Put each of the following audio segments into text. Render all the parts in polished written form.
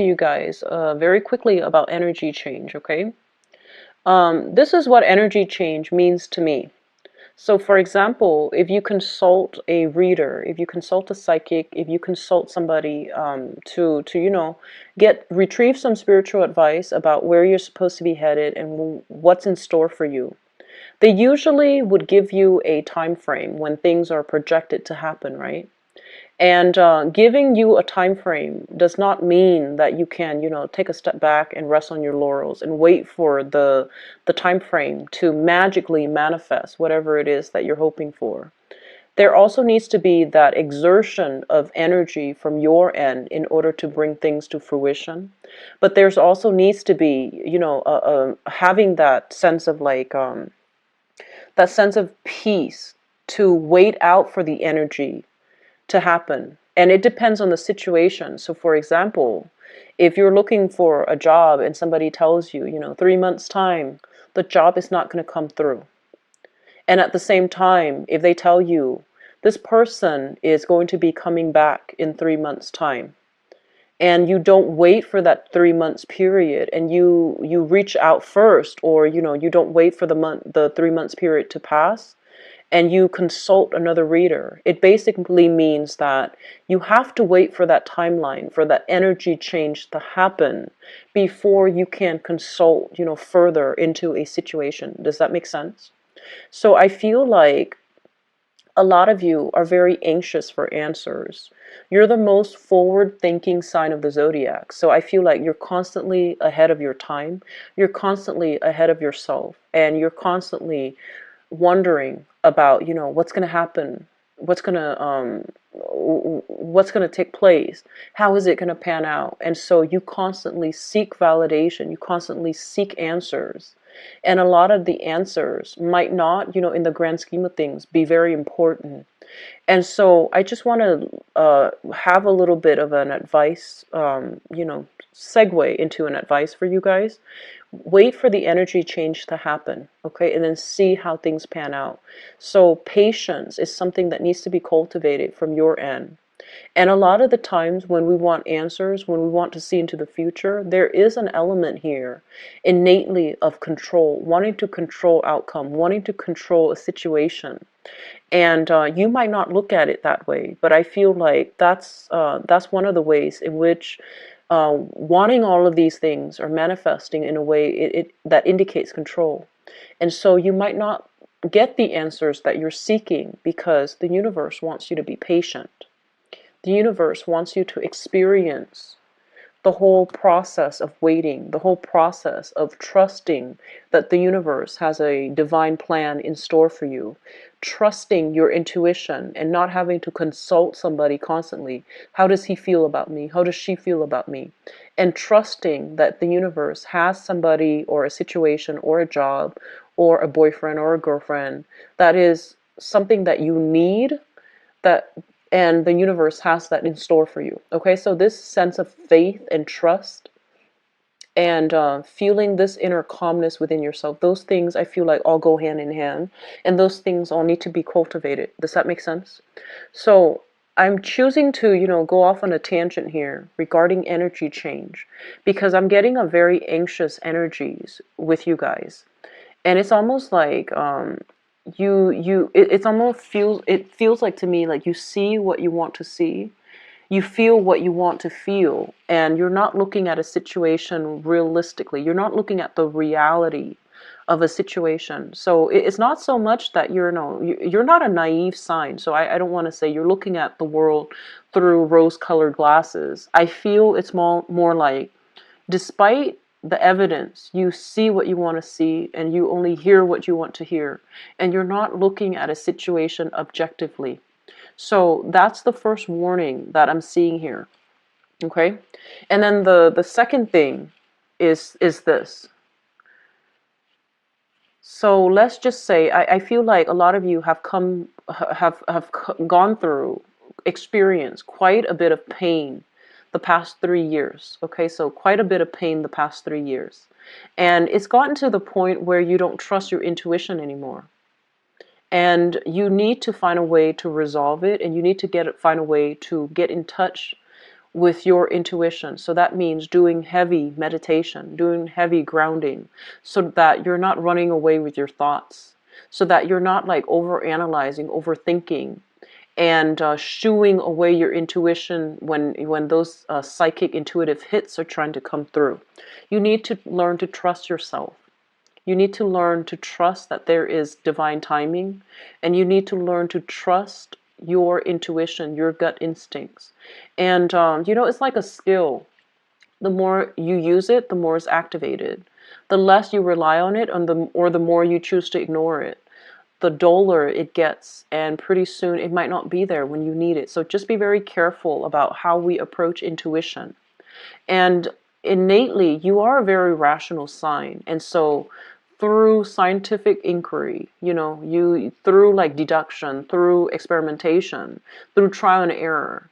You guys very quickly about energy change, okay? This is what energy change means to me. So, for example, if you consult a reader, if you consult a psychic, if you consult somebody to get retrieve some spiritual advice about where you're supposed to be headed and what's in store for you, they usually would give you a time frame when things are projected to happen, right? And giving you a time frame does not mean that you can, take a step back and rest on your laurels and wait for the time frame to magically manifest whatever it is that you're hoping for. There also needs to be that exertion of energy from your end in order to bring things to fruition. But there's also needs to be, having that sense of that sense of peace to wait out for the energy to happen. And it depends on the situation. So, for example, if you're looking for a job and somebody tells you, 3 months' time, the job is not going to come through. And at the same time, if they tell you this person is going to be coming back in 3 months' time, and you don't wait for that 3 months period, and you reach out first, or you don't wait for the 3 months period to pass, and you consult another reader, it basically means that you have to wait for that timeline, for that energy change to happen before you can consult, further into a situation. Does that make sense? So I feel like a lot of you are very anxious for answers. You're the most forward-thinking sign of the zodiac. So I feel like you're constantly ahead of your time. You're constantly ahead of yourself, and you're constantly wondering about what's going to happen, what's going to take place, how is it going to pan out. And so you constantly seek validation, you constantly seek answers, and a lot of the answers might not, in the grand scheme of things, be very important. And so I just want to have a little bit of an advice, segue into an advice for you guys. Wait for the energy change to happen, okay? And then see how things pan out. So patience is something that needs to be cultivated from your end. And a lot of the times when we want answers, when we want to see into the future, there is an element here innately of control, wanting to control outcome, wanting to control a situation. And you might not look at it that way, but I feel like that's one of the ways in which wanting all of these things are manifesting in a way that indicates control. And so you might not get the answers that you're seeking because the universe wants you to be patient. The universe wants you to experience the whole process of waiting, the whole process of trusting that the universe has a divine plan in store for you, trusting your intuition and not having to consult somebody constantly. How does he feel about me? How does she feel about me? And trusting that the universe has somebody or a situation or a job or a boyfriend or a girlfriend that is something that you need, that and the universe has that in store for you. Okay, so this sense of faith and trust and feeling this inner calmness within yourself, those things I feel like all go hand in hand, and those things all need to be cultivated. Does that make sense? So I'm choosing to, go off on a tangent here regarding energy change because I'm getting a very anxious energies with you guys. And it's almost like it's almost feels like to me like you see what you want to see, you feel what you want to feel, and you're not looking at a situation realistically. You're not looking at the reality of a situation. So it's not so much that you're not a naive sign. So I don't want to say you're looking at the world through rose-colored glasses. I feel it's more like, despite the evidence, you see what you want to see and you only hear what you want to hear, and you're not looking at a situation objectively. So that's the first warning that I'm seeing here. Okay? And then the second thing is this. So let's just say I feel like a lot of you have gone through, experienced quite a bit of pain the past 3 years. Okay, so quite a bit of pain the past 3 years. And it's gotten to the point where you don't trust your intuition anymore. And you need to find a way to resolve it, and you need to find a way to get in touch with your intuition. So that means doing heavy meditation, doing heavy grounding, so that you're not running away with your thoughts, so that you're not like over analyzing, overthinking, and shooing away your intuition when those psychic intuitive hits are trying to come through. You need to learn to trust yourself. You need to learn to trust that there is divine timing, and you need to learn to trust your intuition, your gut instincts. And it's like a skill. The more you use it, the more it's activated. The less you rely on it, or the more you choose to ignore it, the duller it gets, and pretty soon it might not be there when you need it. So just be very careful about how we approach intuition. And innately, you are a very rational sign. And so through scientific inquiry, you through like deduction, through experimentation, through trial and error,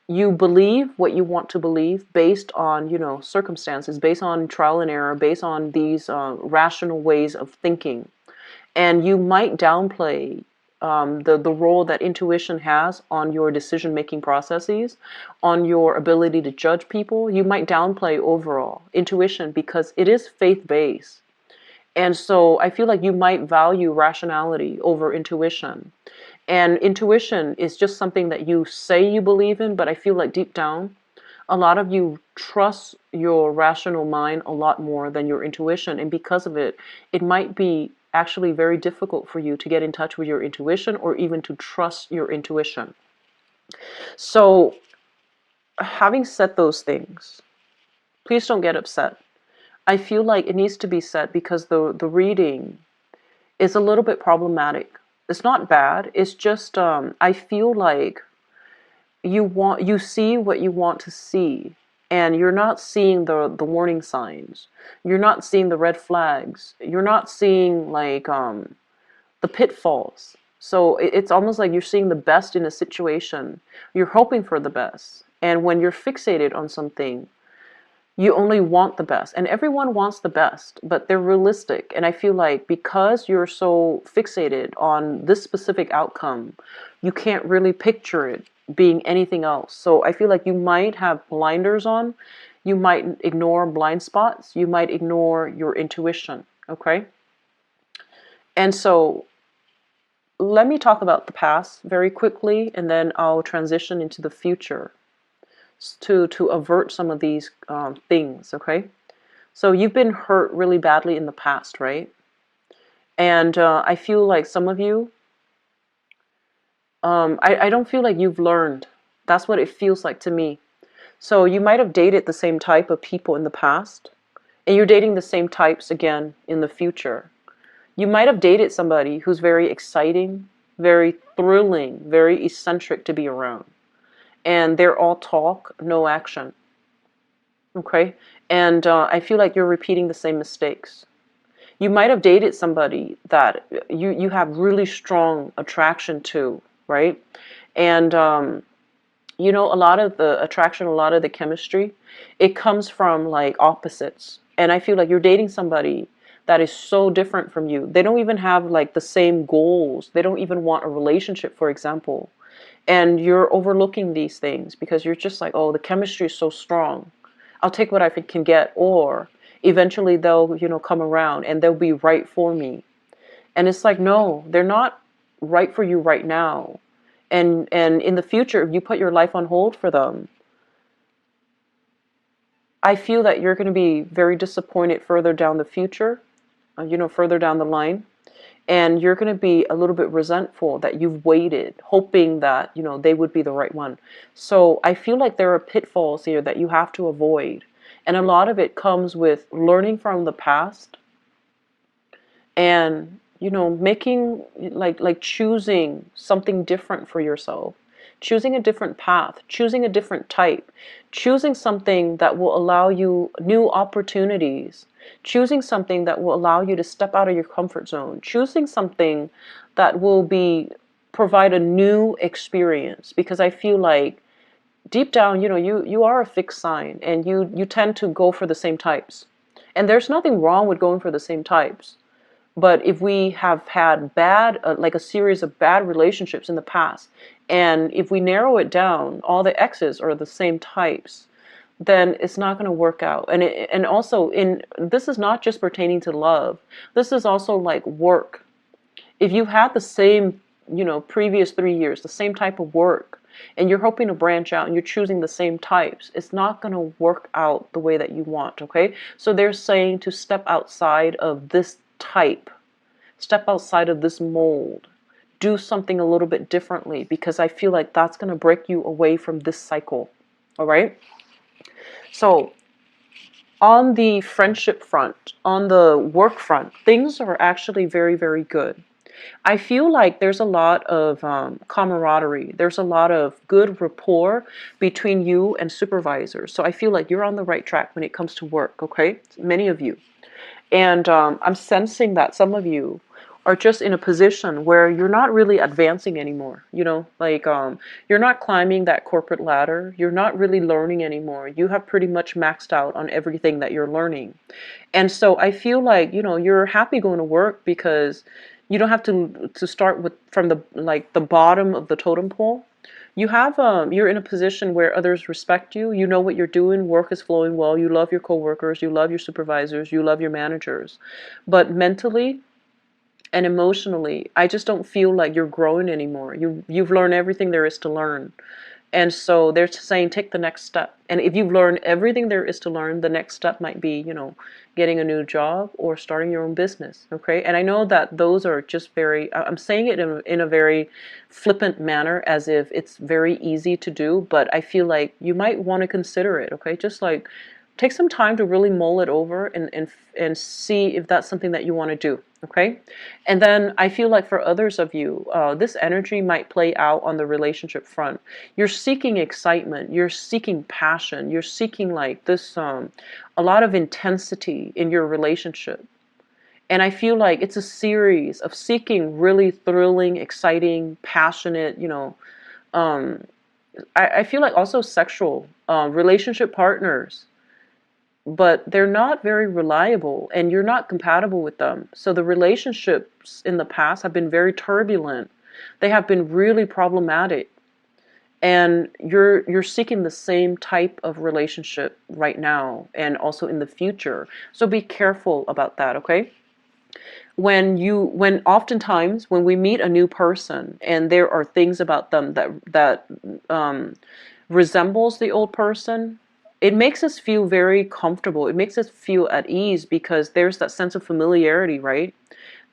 you believe what you want to believe based on, circumstances, based on trial and error, based on these rational ways of thinking. And you might downplay the role that intuition has on your decision-making processes, on your ability to judge people. You might downplay overall intuition because it is faith-based. And so I feel like you might value rationality over intuition. And intuition is just something that you say you believe in, but I feel like deep down, a lot of you trust your rational mind a lot more than your intuition. And because of it, it might be actually very difficult for you to get in touch with your intuition, or even to trust your intuition. So having said those things, please don't get upset. I feel like it needs to be said because the reading is a little bit problematic. It's not bad. It's just I feel like you see what you want to see, and you're not seeing the warning signs. You're not seeing the red flags. You're not seeing like the pitfalls. So it's almost like you're seeing the best in a situation. You're hoping for the best. And when you're fixated on something, you only want the best. And everyone wants the best, but they're realistic. And I feel like because you're so fixated on this specific outcome, you can't really picture it being anything else. So I feel like you might have blinders on. You might ignore blind spots. You might ignore your intuition. Okay? And so let me talk about the past very quickly, and then I'll transition into the future to avert some of these things, okay? So you've been hurt really badly in the past, right? And I feel like some of you, I don't feel like you've learned. That's what it feels like to me. So you might have dated the same type of people in the past, and you're dating the same types again in the future. You might have dated somebody who's very exciting, very thrilling, very eccentric to be around. And they're all talk, no action. Okay? And I feel like you're repeating the same mistakes. You might have dated somebody that you have really strong attraction to, right? And, a lot of the attraction, a lot of the chemistry, it comes from like opposites. And I feel like you're dating somebody that is so different from you. They don't even have like the same goals. They don't even want a relationship, for example. And you're overlooking these things because you're just like, oh, the chemistry is so strong. I'll take what I can get, or eventually they'll, come around and they'll be right for me. And it's like, no, they're not right for you right now. And in the future, if you put your life on hold for them, I feel that you're going to be very disappointed further down the future, further down the line. And you're going to be a little bit resentful that you've waited, hoping that, they would be the right one. So I feel like there are pitfalls here that you have to avoid. And a lot of it comes with learning from the past and, making, like choosing something different for yourself, choosing a different path, choosing a different type, choosing something that will allow you new opportunities, choosing something that will allow you to step out of your comfort zone, choosing something that will provide a new experience. Because I feel like deep down, you are a fixed sign, and you tend to go for the same types. And there's nothing wrong with going for the same types. But if we have had bad, like a series of bad relationships in the past, and if we narrow it down, all the exes are the same types, then it's not going to work out. And also, in this is not just pertaining to love. This is also like work. If you had the same, previous 3 years, the same type of work, and you're hoping to branch out and you're choosing the same types, it's not going to work out the way that you want, okay? So they're saying to step outside of this type, step outside of this mold, do something a little bit differently, because I feel like that's going to break you away from this cycle, all right? So on the friendship front, on the work front, things are actually very, very good. I feel like there's a lot of camaraderie. There's a lot of good rapport between you and supervisors. So I feel like you're on the right track when it comes to work, okay? Many of you. And I'm sensing that some of you are just in a position where you're not really advancing anymore. Like you're not climbing that corporate ladder. You're not really learning anymore. You have pretty much maxed out on everything that you're learning. And so I feel like, you're happy going to work because you don't have to start with from the bottom of the totem pole. You're in a position where others respect you. You know what you're doing. Work is flowing well. You love your coworkers. You love your supervisors. You love your managers. But mentally and emotionally, I just don't feel like you're growing anymore. You've learned everything there is to learn. And so they're saying take the next step. And if you've learned everything there is to learn, the next step might be, getting a new job or starting your own business. Okay. And I know that those are just I'm saying it in a very flippant manner, as if it's very easy to do, but I feel like you might want to consider it. Okay. Just like take some time to really mull it over and see if that's something that you want to do. Okay. And then I feel like for others of you, this energy might play out on the relationship front. You're seeking excitement. You're seeking passion. You're seeking like this, a lot of intensity in your relationship. And I feel like it's a series of seeking really thrilling, exciting, passionate, I feel like also sexual relationship partners, but they're not very reliable and you're not compatible with them. So the relationships in the past have been very turbulent. They have been really problematic. And you're seeking the same type of relationship right now and also in the future. So be careful about that, okay? When oftentimes when we meet a new person and there are things about them that resembles the old person, it makes us feel very comfortable. It makes us feel at ease because there's that sense of familiarity, right?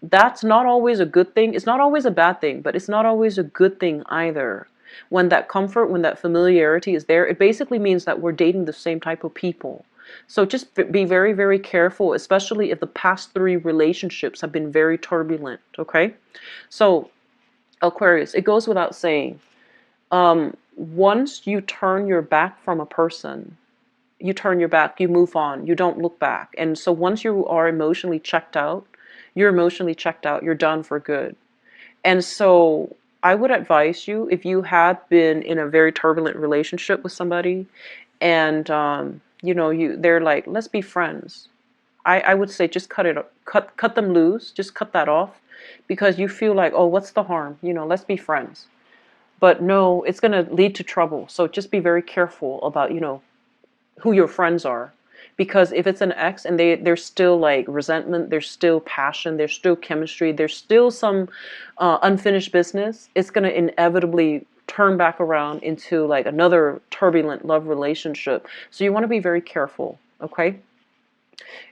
That's not always a good thing. It's not always a bad thing, but it's not always a good thing either. When that comfort, when that familiarity is there, it basically means that we're dating the same type of people. So just be very, very careful, especially if the past 3 relationships have been very turbulent, okay? So, Aquarius, it goes without saying, once you turn your back from a person, you turn your back, you move on, you don't look back. And so once you are emotionally checked out, you're emotionally checked out, you're done for good. And so I would advise you, if you had been in a very turbulent relationship with somebody and they're like, let's be friends. I would say just cut them loose, just cut that off, because you feel like, oh, what's the harm? Let's be friends. But no, it's going to lead to trouble. So just be very careful about, who your friends are. Because if it's an ex and there's still like resentment, there's still passion, there's still chemistry, there's still some unfinished business, it's going to inevitably turn back around into like another turbulent love relationship. So you want to be very careful, okay?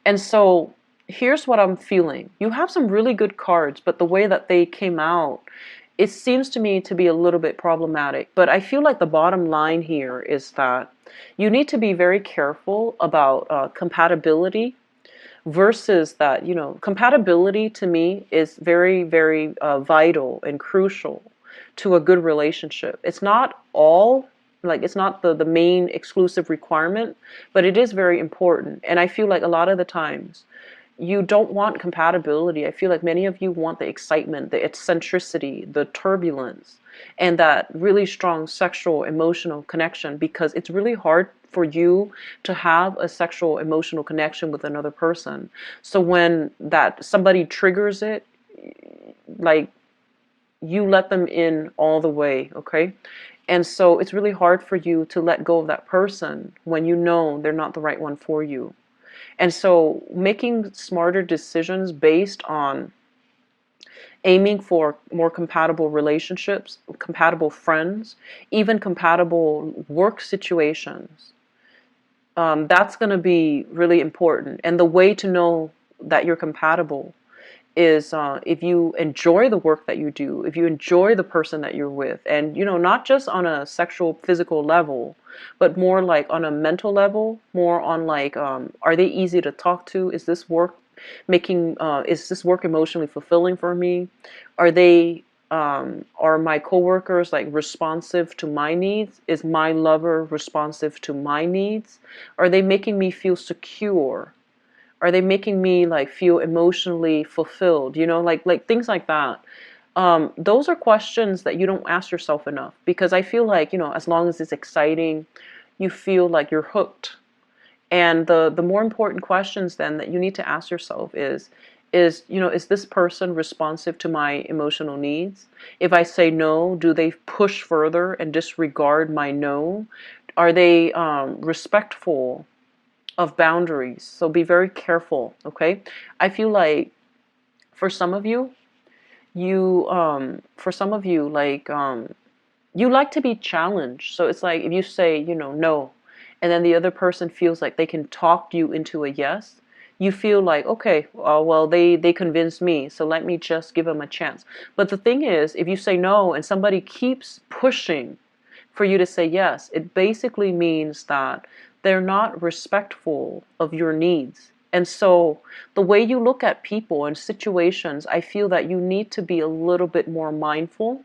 And so here's what I'm feeling. You have some really good cards, but the way that they came out, it seems to me to be a little bit problematic. But I feel like the bottom line here is that you need to be very careful about compatibility versus that, compatibility to me is very, very vital and crucial to a good relationship. It's not it's not the main exclusive requirement, but it is very important. And I feel like a lot of the times you don't want compatibility. I feel like many of you want the excitement, the eccentricity, the turbulence, and that really strong sexual, emotional connection, because it's really hard for you to have a sexual emotional connection with another person. So when that somebody triggers it, like, you let them in all the way, okay? And so it's really hard for you to let go of that person when you know they're not the right one for you. And so making smarter decisions based on aiming for more compatible relationships, compatible friends, even compatible work situations, that's going to be really important. And the way to know that you're compatible is if you enjoy the work that you do, if you enjoy the person that you're with, and not just on a sexual physical level, but more like on a mental level, more on like, are they easy to talk to? Is this work emotionally fulfilling for me? Are my coworkers like responsive to my needs? Is my lover responsive to my needs? Are they making me feel secure? Are they making me like feel emotionally fulfilled? Like things like that. Those are questions that you don't ask yourself enough, because I feel like, as long as it's exciting, you feel like you're hooked. And the more important questions then that you need to ask yourself is this person responsive to my emotional needs? If I say no, do they push further and disregard my no? Are they respectful of boundaries? So be very careful, okay? I feel like for some of you, you like to be challenged. So it's like if you say, no, and then the other person feels like they can talk you into a yes, you feel like, okay, well, they convinced me, so let me just give them a chance. But the thing is, if you say no and somebody keeps pushing for you to say yes, it basically means that they're not respectful of your needs. And so the way you look at people and situations, I feel that you need to be a little bit more mindful,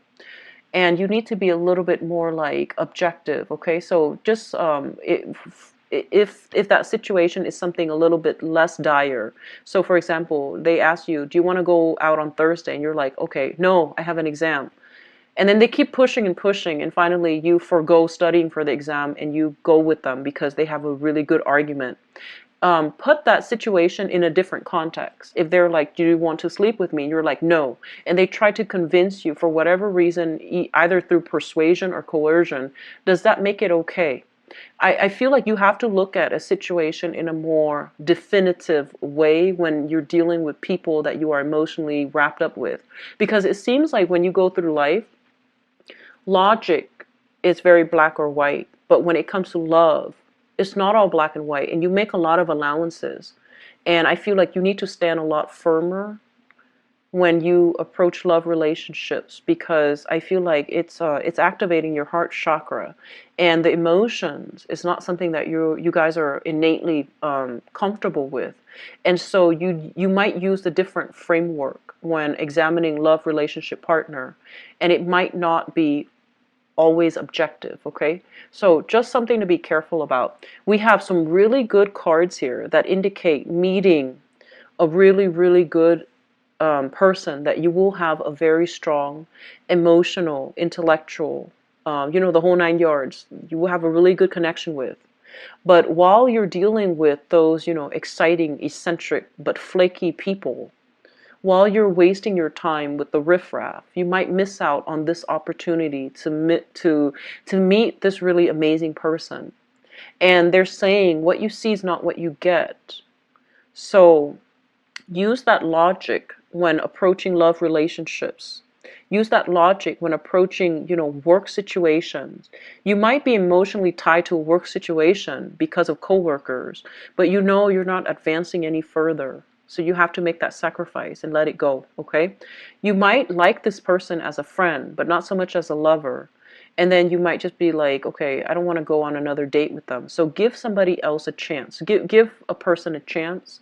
and you need to be a little bit more like objective, okay? So just if that situation is something a little bit less dire. So for example, they ask you, do you want to go out on Thursday? And you're like, okay, no, I have an exam. And then they keep pushing and pushing, and finally you forgo studying for the exam and you go with them because they have a really good argument. Put that situation in a different context. If they're like, do you want to sleep with me? You're like, no. And they try to convince you for whatever reason, either through persuasion or coercion. Does that make it okay? I feel like you have to look at a situation in a more definitive way when you're dealing with people that you are emotionally wrapped up with. Because it seems like when you go through life, logic is very black or white. But when it comes to love, it's not all black and white, and you make a lot of allowances. And I feel like you need to stand a lot firmer when you approach love relationships, because I feel like it's activating your heart chakra, and the emotions is not something that you guys are innately comfortable with, and so you might use a different framework when examining love relationship partner, and it might not be always objective, okay? So just something to be careful about. We have some really good cards here that indicate meeting a really, really good person that you will have a very strong emotional, intellectual, the whole nine yards. You will have a really good connection with. But while you're dealing with those, exciting, eccentric, but flaky people, while you're wasting your time with the riffraff, you might miss out on this opportunity to meet this really amazing person. And they're saying what you see is not what you get. So use that logic when approaching love relationships. Use that logic when approaching, work situations. You might be emotionally tied to a work situation because of coworkers, but you're not advancing any further. So you have to make that sacrifice and let it go, okay? You might like this person as a friend, but not so much as a lover. And then you might just be like, okay, I don't want to go on another date with them. So give somebody else a chance. Give a person a chance,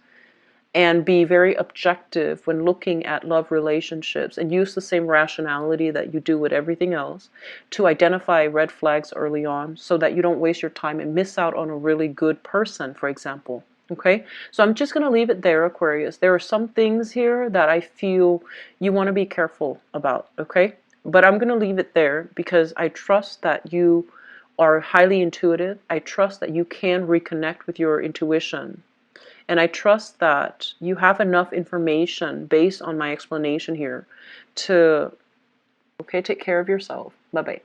and be very objective when looking at love relationships, and use the same rationality that you do with everything else to identify red flags early on, so that you don't waste your time and miss out on a really good person, for example. Okay, so I'm just going to leave it there, Aquarius. There are some things here that I feel you want to be careful about, okay? But I'm going to leave it there because I trust that you are highly intuitive. I trust that you can reconnect with your intuition. And I trust that you have enough information based on my explanation here to, okay, take care of yourself. Bye-bye.